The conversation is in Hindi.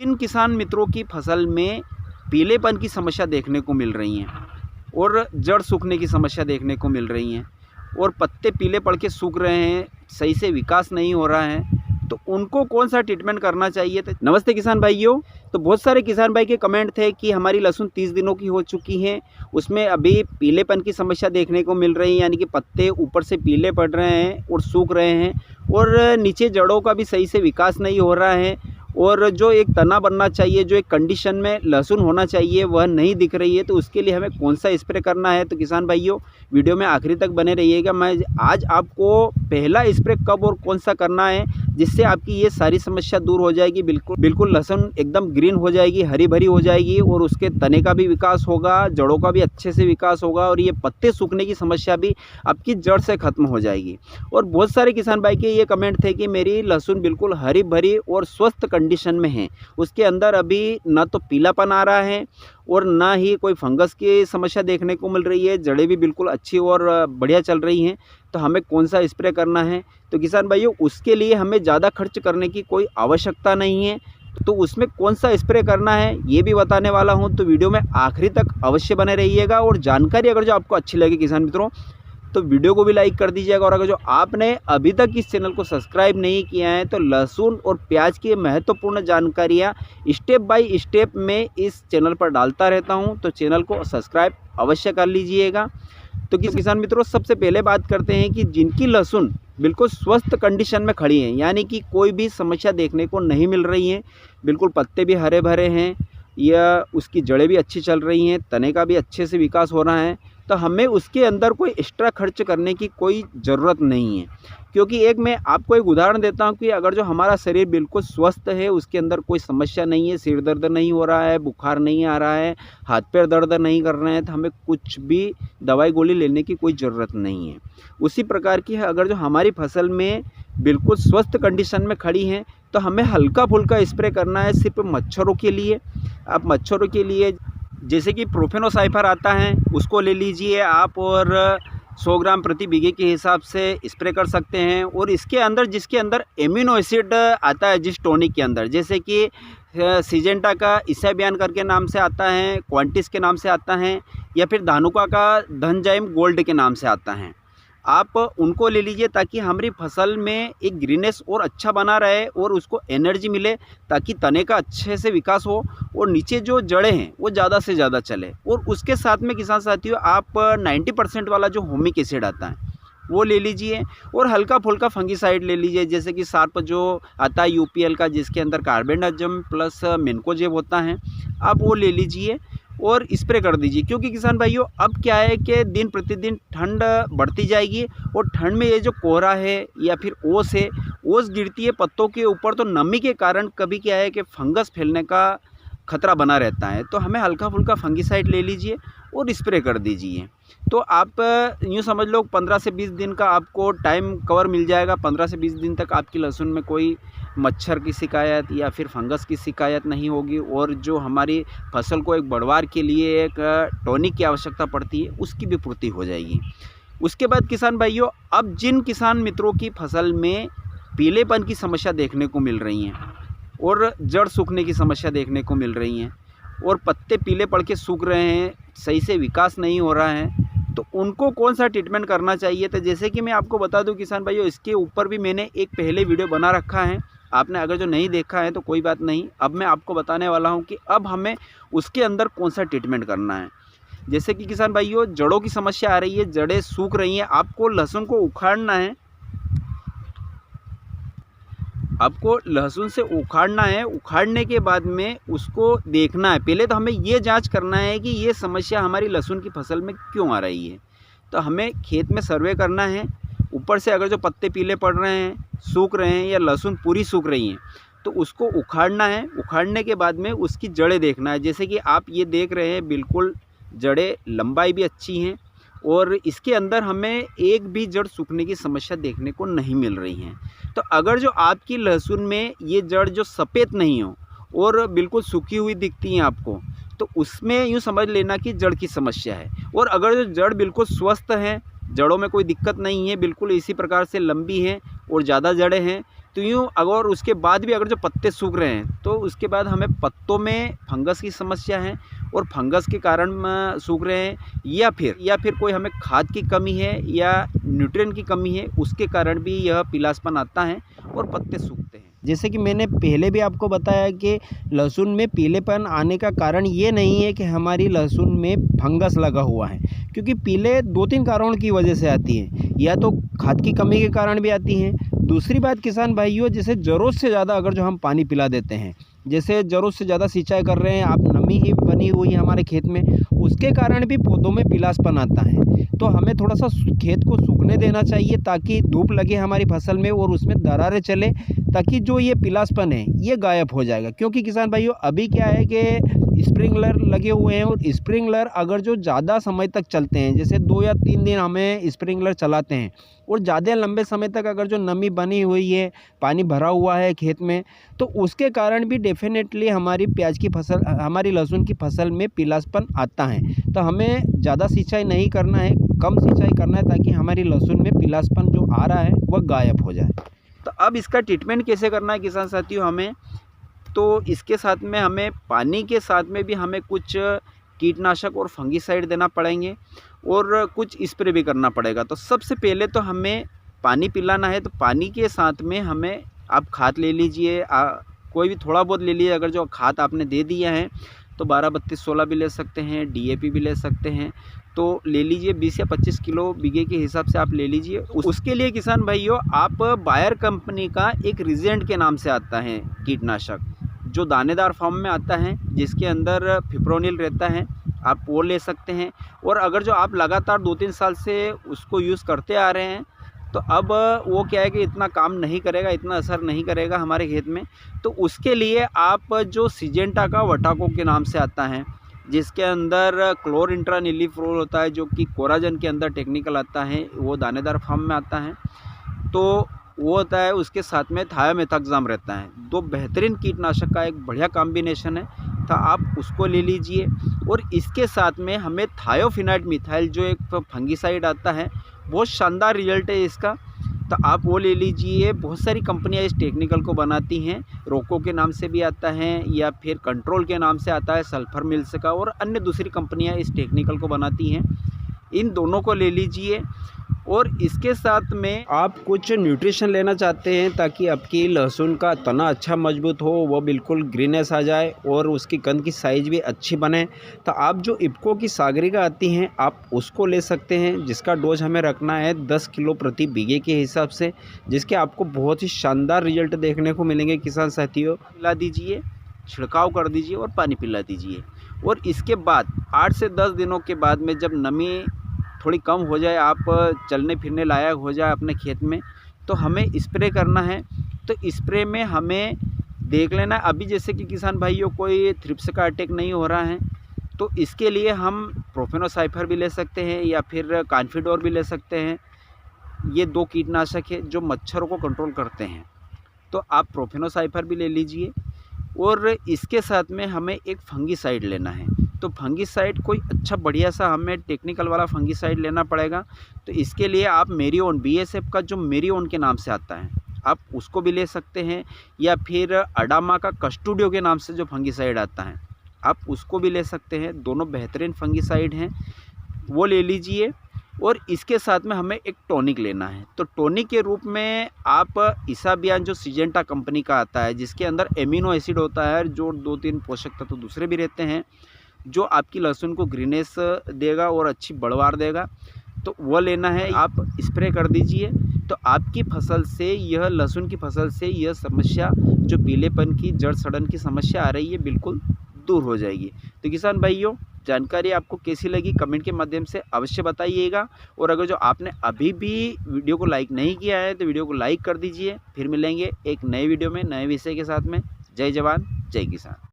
जिन किसान मित्रों की फसल में पीलेपन की समस्या देखने को मिल रही हैं और जड़ सूखने की समस्या देखने को मिल रही हैं और पत्ते पीले पड़ के सूख रहे हैं, सही से विकास नहीं हो रहा है, तो उनको कौन सा ट्रीटमेंट करना चाहिए? तो नमस्ते किसान भाइयों। तो बहुत सारे किसान भाई के कमेंट थे कि हमारी लहसुन 30 दिनों की हो चुकी है, उसमें अभी पीलेपन की समस्या देखने को मिल रही है, यानी कि पत्ते ऊपर से पीले पड़ रहे हैं और सूख रहे हैं और नीचे जड़ों का भी सही से विकास नहीं हो रहा है और जो एक तना बनना चाहिए, जो एक कंडीशन में लहसुन होना चाहिए, वह नहीं दिख रही है। तो उसके लिए हमें कौन सा स्प्रे करना है? तो किसान भाइयों वीडियो में आखिरी तक बने रहिएगा। मैं आज आपको पहला स्प्रे कब और कौन सा करना है, जिससे आपकी ये सारी समस्या दूर हो जाएगी। बिल्कुल लहसुन एकदम ग्रीन हो जाएगी, हरी भरी हो जाएगी और उसके तने का भी विकास होगा, जड़ों का भी अच्छे से विकास होगा और ये पत्ते सूखने की समस्या भी आपकी जड़ से ख़त्म हो जाएगी। और बहुत सारे किसान भाई के ये कमेंट थे कि मेरी लहसुन बिल्कुल हरी भरी और स्वस्थ कंडीशन में है, उसके अंदर अभी ना तो पीलापन आ रहा है और ना ही कोई फंगस की समस्या देखने को मिल रही है, जड़ें भी बिल्कुल अच्छी और बढ़िया चल रही हैं, तो हमें कौन सा स्प्रे करना है? तो किसान भाइयों उसके लिए हमें ज़्यादा खर्च करने की कोई आवश्यकता नहीं है। तो उसमें कौन सा स्प्रे करना है ये भी बताने वाला हूँ, तो वीडियो में आखिरी तक अवश्य बने रहिएगा। और जानकारी अगर जो आपको अच्छी लगे किसान मित्रों, तो वीडियो को भी लाइक कर दीजिएगा। और अगर जो आपने अभी तक इस चैनल को सब्सक्राइब नहीं किया है, तो लहसुन और प्याज की महत्वपूर्ण जानकारियाँ स्टेप बाय स्टेप में इस चैनल पर डालता रहता हूं, तो चैनल को सब्सक्राइब अवश्य कर लीजिएगा। तो किसान मित्रों सबसे पहले बात करते हैं कि जिनकी लहसुन बिल्कुल स्वस्थ कंडीशन में खड़ी है, यानी कि कोई भी समस्या देखने को नहीं मिल रही है, बिल्कुल पत्ते भी हरे भरे हैं या उसकी जड़ें भी अच्छी चल रही हैं, तने का भी अच्छे से विकास हो रहा है, तो हमें उसके अंदर कोई एक्स्ट्रा खर्च करने की कोई ज़रूरत नहीं है। क्योंकि एक मैं आपको एक उदाहरण देता हूं कि अगर जो हमारा शरीर बिल्कुल स्वस्थ है, उसके अंदर कोई समस्या नहीं है, सिर दर्द नहीं हो रहा है, बुखार नहीं आ रहा है, हाथ पैर दर्द नहीं कर रहे हैं, तो हमें कुछ भी दवाई गोली लेने की कोई ज़रूरत नहीं है। उसी प्रकार की है, अगर जो हमारी फसल में बिल्कुल स्वस्थ कंडीशन में खड़ी हैं, तो हमें हल्का फुल्का स्प्रे करना है सिर्फ मच्छरों के लिए। आप मच्छरों के लिए जैसे कि प्रोफेनोसाइफर आता है, उसको ले लीजिए आप और 100 ग्राम प्रति बीघे के हिसाब से स्प्रे कर सकते हैं। और इसके अंदर जिसके अंदर एमिनो एसिड आता है, जिस टॉनिक के अंदर, जैसे कि सिजेंटा का इसाबियान करके नाम से आता है, क्वांटिस के नाम से आता है, या फिर धानुका का धनजाइम गोल्ड के नाम से आता है, आप उनको ले लीजिए ताकि हमारी फसल में एक ग्रीनेस और अच्छा बना रहे और उसको एनर्जी मिले, ताकि तने का अच्छे से विकास हो और नीचे जो जड़ें हैं वो ज़्यादा से ज़्यादा चले। और उसके साथ में किसान साथियों आप 90% वाला जो होमिक एसिड आता है वो ले लीजिए और हल्का फुल्का फंगीसाइड ले लीजिए, जैसे कि सार्प जो आता है यूपीएल का, जिसके अंदर कार्बेंडाजिम प्लस मेन्कोजेब होता है, आप वो ले लीजिए और स्प्रे कर दीजिए। क्योंकि किसान भाइयों अब क्या है कि दिन प्रतिदिन ठंड बढ़ती जाएगी और ठंड में ये जो कोहरा है या फिर ओस है, ओस गिरती है पत्तों के ऊपर, तो नमी के कारण कभी क्या है कि फंगस फैलने का खतरा बना रहता है। तो हमें हल्का फुल्का फंगीसाइड ले लीजिए और स्प्रे कर दीजिए। तो आप यूँ समझ लो 15 से 20 दिन का आपको टाइम कवर मिल जाएगा। 15 से 20 दिन तक आपकी लहसुन में कोई मच्छर की शिकायत या फिर फंगस की शिकायत नहीं होगी और जो हमारी फसल को एक बढ़वार के लिए एक टॉनिक की आवश्यकता पड़ती है, उसकी भी पूर्ति हो जाएगी। उसके बाद किसान भाइयों अब जिन किसान मित्रों की फसल में पीलेपन की समस्या देखने को मिल रही हैं और जड़ सूखने की समस्या देखने को मिल रही हैं और पत्ते पीले पड़ के सूख रहे हैं, सही से विकास नहीं हो रहा है, तो उनको कौन सा ट्रीटमेंट करना चाहिए? तो जैसे कि मैं आपको बता दूं किसान भाइयों, इसके ऊपर भी मैंने एक पहले वीडियो बना रखा है, आपने अगर जो नहीं देखा है तो कोई बात नहीं, अब मैं आपको बताने वाला हूं कि अब हमें उसके अंदर कौन सा ट्रीटमेंट करना है। जैसे कि किसान भाइयों जड़ों की समस्या आ रही है, जड़ें सूख रही हैं, आपको लहसुन को उखाड़ना है, आपको लहसुन से उखाड़ना है। उखाड़ने के बाद में उसको देखना है, पहले तो हमें ये जांच करना है कि ये समस्या हमारी लहसुन की फसल में क्यों आ रही है। तो हमें खेत में सर्वे करना है, ऊपर से अगर जो पत्ते पीले पड़ रहे हैं, सूख रहे हैं या लहसुन पूरी सूख रही हैं, तो उसको उखाड़ना है। उखाड़ने के बाद में उसकी जड़ें देखना है, जैसे कि आप ये देख रहे हैं बिल्कुल जड़ें लंबाई भी अच्छी हैं और इसके अंदर हमें एक भी जड़ सूखने की समस्या देखने को नहीं मिल रही है। तो अगर जो आपकी लहसुन में ये जड़ जो सफ़ेद नहीं हो और बिल्कुल सूखी हुई दिखती हैं आपको, तो उसमें यूँ समझ लेना कि जड़ की समस्या है। और अगर जो जड़ बिल्कुल स्वस्थ हैं, जड़ों में कोई दिक्कत नहीं है, बिल्कुल इसी प्रकार से लंबी हैं और ज़्यादा जड़ें हैं, तो यूँ अगर उसके बाद भी अगर जो पत्ते सूख रहे हैं तो उसके बाद हमें पत्तों में फंगस की समस्या है और फंगस के कारण सूख रहे हैं, या फिर कोई हमें खाद की कमी है या न्यूट्रिएंट की कमी है, उसके कारण भी यह पीलापन आता है और पत्ते सूखते हैं। जैसे कि मैंने पहले भी आपको बताया कि लहसुन में पीलेपन आने का कारण ये नहीं है कि हमारी लहसुन में फंगस लगा हुआ है, क्योंकि पीले 2-3 कारणों की वजह से आती है। या तो खाद की कमी के कारण भी आती हैं। दूसरी बात किसान भाइयों, जैसे ज़रूरत से ज़्यादा अगर जो हम पानी पिला देते हैं, जैसे ज़रूरत से ज़्यादा सिंचाई कर रहे हैं, आप नमी ही बनी हुई है हमारे खेत में, उसके कारण भी पौधों में पीलापन आता है। तो हमें थोड़ा सा खेत को सूखने देना चाहिए ताकि धूप लगे हमारी फसल में और उसमें दरारें चले, ताकि जो ये पीलापन है ये गायब हो जाएगा। क्योंकि किसान भाइयों अभी क्या है कि स्प्रिंकलर लगे हुए हैं, और स्प्रिंकलर अगर जो ज़्यादा समय तक चलते हैं, जैसे 2 या 3 दिन हमें स्प्रिंकलर चलाते हैं और ज़्यादा लंबे समय तक अगर जो नमी बनी हुई है, पानी भरा हुआ है खेत में, तो उसके कारण भी डेफिनेटली हमारी प्याज की फसल, हमारी लहसुन की फसल में पीलापन आता है। तो हमें ज़्यादा सिंचाई नहीं करना है, कम सिंचाई करना है, ताकि हमारी लहसुन में पीलापन जो आ रहा है वह गायब हो जाए। तो अब इसका ट्रीटमेंट कैसे करना है किसान साथियों हमें, तो इसके साथ में हमें पानी के साथ में भी हमें कुछ कीटनाशक और फंगीसाइड देना पड़ेंगे और कुछ स्प्रे भी करना पड़ेगा। तो सबसे पहले तो हमें पानी पिलाना है, तो पानी के साथ में हमें आप खाद ले लीजिए, कोई भी थोड़ा बहुत ले लीजिए। अगर जो खाद आपने दे दिया है तो 12-32-16 भी ले सकते हैं, DAP भी ले सकते हैं, तो ले लीजिए 20 या 25 किलो बीघे के हिसाब से आप ले लीजिए। उसके लिए किसान भाइयों आप बायर कंपनी का एक रिजेंट के नाम से आता है कीटनाशक, जो दानेदार फॉर्म में आता है, जिसके अंदर फिप्रोनिल रहता है, आप वो ले सकते हैं। और अगर जो आप लगातार 2-3 साल से उसको यूज़ करते आ रहे हैं, तो अब वो क्या है कि इतना काम नहीं करेगा, इतना असर नहीं करेगा हमारे खेत में। तो उसके लिए आप जो सिजेंटा का वटाको के नाम से आता है, जिसके अंदर क्लोरिंट्रानिलीप्रोल होता है, जो कि कोराजन के अंदर टेक्निकल आता है, वो दानेदार फॉर्म में आता है, तो वो होता है। उसके साथ में थायोमेथाक्साम रहता है। 2 बेहतरीन कीटनाशक का एक बढ़िया कॉम्बिनेशन है, तो आप उसको ले लीजिए। और इसके साथ में हमें थायोफिनाइट मिथाइल जो एक फंगीसाइड आता है, बहुत शानदार रिजल्ट है इसका, तो आप वो ले लीजिए। बहुत सारी कंपनियां इस टेक्निकल को बनाती हैं, रोको के नाम से भी आता है या फिर कंट्रोल के नाम से आता है, सल्फर मिल्स का, और अन्य दूसरी कंपनियां इस टेक्निकल को बनाती हैं। इन दोनों को ले लीजिए। और इसके साथ में आप कुछ न्यूट्रिशन लेना चाहते हैं ताकि आपकी लहसुन का तना अच्छा मजबूत हो, वो बिल्कुल ग्रीनेस आ जाए और उसकी कंद की साइज़ भी अच्छी बने, तो आप जो इफ्को की सागरिका आती हैं आप उसको ले सकते हैं, जिसका डोज हमें रखना है 10 किलो प्रति बीघे के हिसाब से, जिसके आपको बहुत ही शानदार रिजल्ट देखने को मिलेंगे किसान साथियों। पिला दीजिए, छिड़काव कर दीजिए और पानी पिला दीजिए। और इसके बाद 8 से 10 दिनों के बाद में जब नमी थोड़ी कम हो जाए, आप चलने फिरने लायक हो जाए अपने खेत में, तो हमें स्प्रे करना है। तो स्प्रे में हमें देख लेना है, अभी जैसे कि किसान भाइयों कोई थ्रिप्स का अटैक नहीं हो रहा है, तो इसके लिए हम प्रोफेनोसाइफर भी ले सकते हैं या फिर कॉन्फिडोर भी ले सकते हैं। ये 2 कीटनाशक है जो मच्छरों को कंट्रोल करते हैं, तो आप प्रोफेनोसाइफर भी ले लीजिए। और इसके साथ में हमें एक फंगीसाइड लेना है, तो फंगीसाइड कोई अच्छा बढ़िया सा हमें टेक्निकल वाला फंगीसाइड लेना पड़ेगा। तो इसके लिए आप मेरिओन, BSF का जो मेरिओन के नाम से आता है, आप उसको भी ले सकते हैं, या फिर अडामा का कस्टूडियो के नाम से जो फंगीसाइड आता है आप उसको भी ले सकते हैं। दोनों बेहतरीन फंगीसाइड हैं, वो ले लीजिए। और इसके साथ में हमें एक टॉनिक लेना है, तो टॉनिक के रूप में आप इसाबियान जो सिजेंटा कंपनी का आता है, जिसके अंदर एमिनो एसिड होता है, जो 2-3 पोषक तत्व दूसरे भी रहते हैं, जो आपकी लहसुन को ग्रीनेस देगा और अच्छी बढ़वार देगा, तो वो लेना है। आप स्प्रे कर दीजिए, तो आपकी फसल से, यह लहसुन की फसल से यह समस्या, जो पीलेपन की, जड़ सड़न की समस्या आ रही है, बिल्कुल दूर हो जाएगी। तो किसान भाइयों, जानकारी आपको कैसी लगी कमेंट के माध्यम से अवश्य बताइएगा। और अगर जो आपने अभी भी वीडियो को लाइक नहीं किया है तो वीडियो को लाइक कर दीजिए। फिर मिलेंगे एक नए वीडियो में नए विषय के साथ में। जय जवान जय किसान।